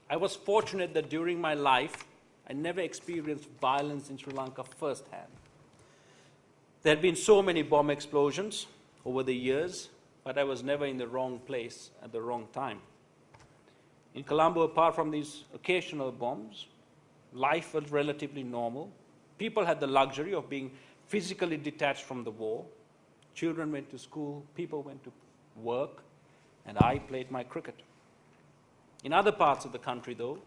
I was fortunate that during my life, I never experienced violence in Sri Lanka firsthand. There had been so many bomb explosions over the years, but I was never in the wrong place at the wrong time. In Colombo, apart from these occasional bombs, life was relatively normal. People had the luxury of being physically detached from the war. Children went to school, people went to work, and I played my cricket. In other parts of the country, though,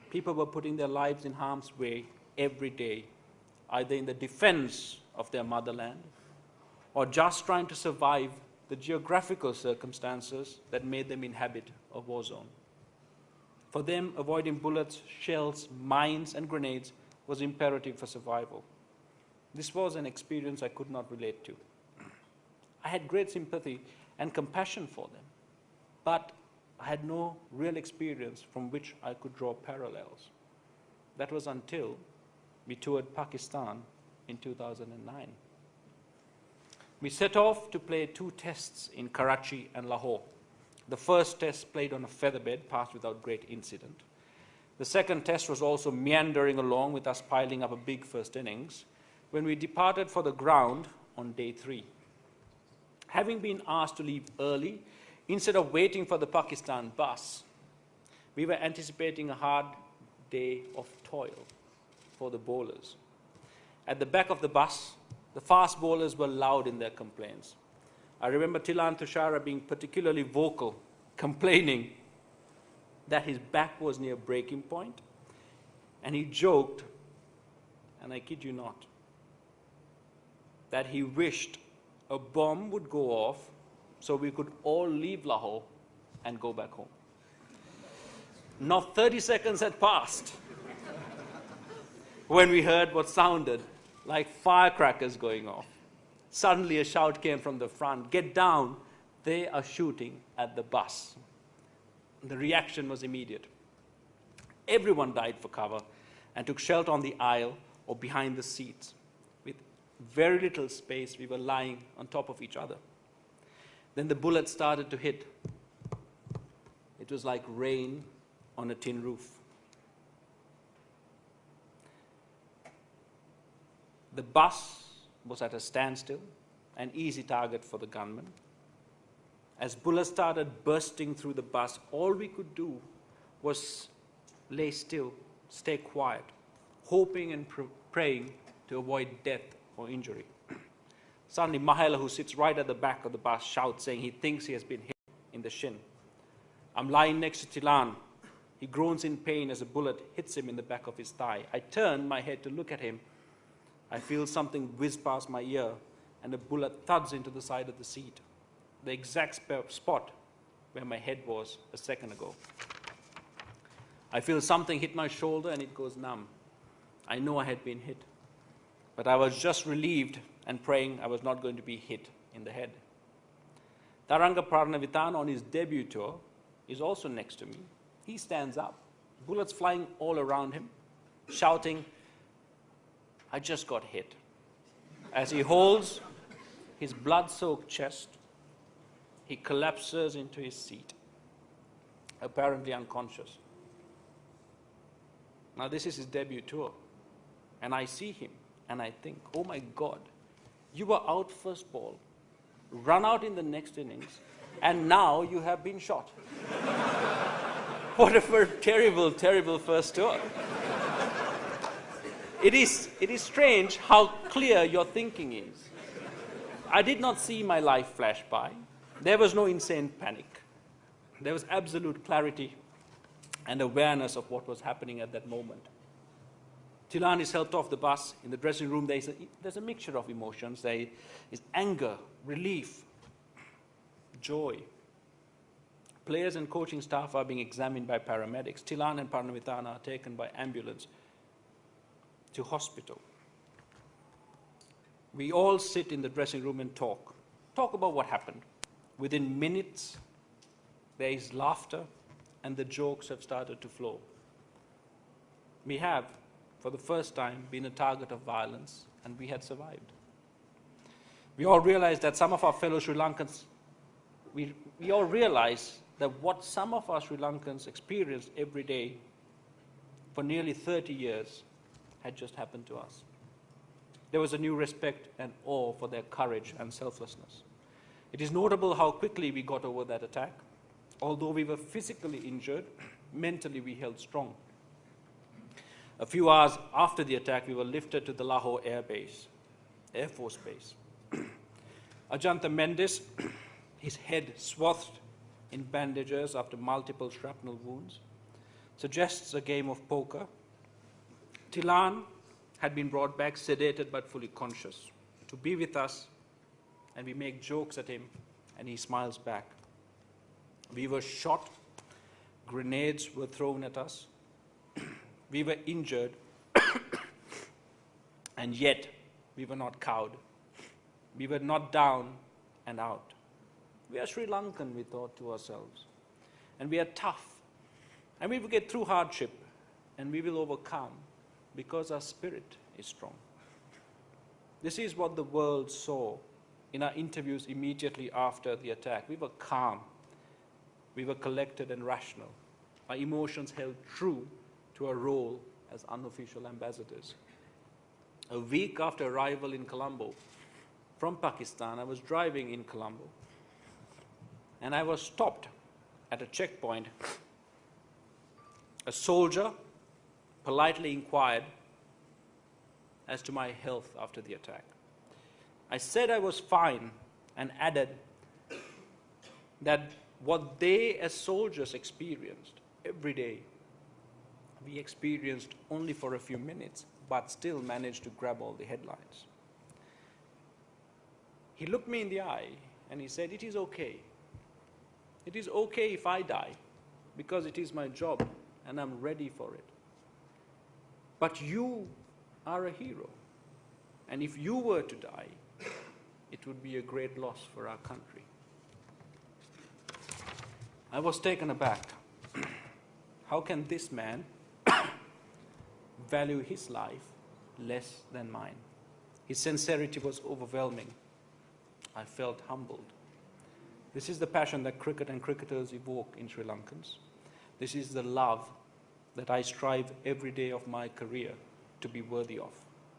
people were putting their lives in harm's way every day, either in the defense of their motherland or just trying to survive the geographical circumstances that made them inhabit a war zone. For them, avoiding bullets, shells, mines, and grenades was imperative for survival. This was an experience I could not relate to. I had great sympathy and compassion for them, but I had no real experience from which I could draw parallels. That was until we toured Pakistan in 2009. We set off to play 2 tests in Karachi and Lahore. The first test, played on a featherbed, passed without great incident. The second test was also meandering along, with us piling up a big first innings, when we departed for the ground on day 3. Having been asked to leave early, instead of waiting for the Pakistan bus, we were anticipating a hard day of toil for the bowlers. At the back of the bus, the fast bowlers were loud in their complaints. I remember Tilan Tushara being particularly vocal, complaining that his back was near breaking point, and he joked, and I kid you not, that he wished a bomb would go off so we could all leave Lahore and go back home. Not 30 seconds had passed when we heard what sounded like firecrackers going off. Suddenly a shout came from the front, "Get down, they are shooting at the bus." The reaction was immediate. Everyone dived for cover and took shelter on the aisle or behind the seats. With very little space, we were lying on top of each other. Then the bullets started to hit. It was like rain on a tin roof. The bus was at a standstill, an easy target for the gunmen. As bullets started bursting through the bus, all we could do was lay still, stay quiet, hoping and praying to avoid death or injury. Suddenly, Mahela, who sits right at the back of the bus, shouts, saying he thinks he has been hit in the shin. I'm lying next to Tilan. He groans in pain as a bullet hits him in the back of his thigh. I turn my head to look at him. I feel something whiz past my ear, and a bullet thuds into the side of the seat, the exact spot where my head was a second ago. I feel something hit my shoulder and it goes numb. I know I had been hit, but I was just relieved and praying I was not going to be hit in the head. Taranga Pranavitana, on his debut tour, is also next to me. He stands up, bullets flying all around him, shouting, I just got hit. As he holds his blood-soaked chest, he collapses into his seat, apparently unconscious. Now this is his debut tour, and I see him, and I think, oh my God, you were out first ball, run out in the next innings, and now you have been shot. What a terrible, terrible first tour. It is strange how clear your thinking is. I did not see my life flash by. There was no insane panic. There was absolute clarity and awareness of what was happening at that moment. Tilan is helped off the bus. In the dressing room, there's a mixture of emotions. There is anger, relief, joy. Players and coaching staff are being examined by paramedics. Tilan and Parnavitana are taken by ambulance to hospital. We all sit in the dressing room and talk about what happened. Within minutes, there is laughter and the jokes have started to flow. We have, for the first time, been a target of violence, and we had survived. We all realize that some of our fellow Sri Lankans, we all realize that what some of our Sri Lankans experience every day for nearly 30 years had just happened to us. There was a new respect and awe for their courage and selflessness. It is notable how quickly we got over that attack. Although we were physically injured, mentally we held strong. A few hours after the attack, we were lifted to the Lahore Air Force Base. Ajanta Mendes, his head swathed in bandages after multiple shrapnel wounds, suggests a game of poker. Tilan had been brought back sedated but fully conscious to be with us, and we make jokes at him and he smiles back. We were shot, grenades were thrown at us, we were injured, and yet we were not cowed. We were not down and out. We are Sri Lankan, we thought to ourselves, and we are tough, and we will get through hardship, and we will overcome because our spirit is strong. This is what the world saw in our interviews immediately after the attack. We were calm, we were collected and rational. Our emotions held true to our role as unofficial ambassadors. A week after arrival in Colombo from Pakistan, I was driving in Colombo, and I was stopped at a checkpoint. A soldier politely inquired as to my health after the attack. I said I was fine and added that what they as soldiers experienced every day, we experienced only for a few minutes, but still managed to grab all the headlines. He looked me in the eye and he said, "It is okay. It is okay if I die, because it is my job and I'm ready for it. But you are a hero, and if you were to die, it would be a great loss for our country." I was taken aback. How can this man value his life less than mine? His sincerity was overwhelming. I felt humbled. This is the passion that cricket and cricketers evoke in Sri Lankans. This is the love that I strive every day of my career to be worthy of.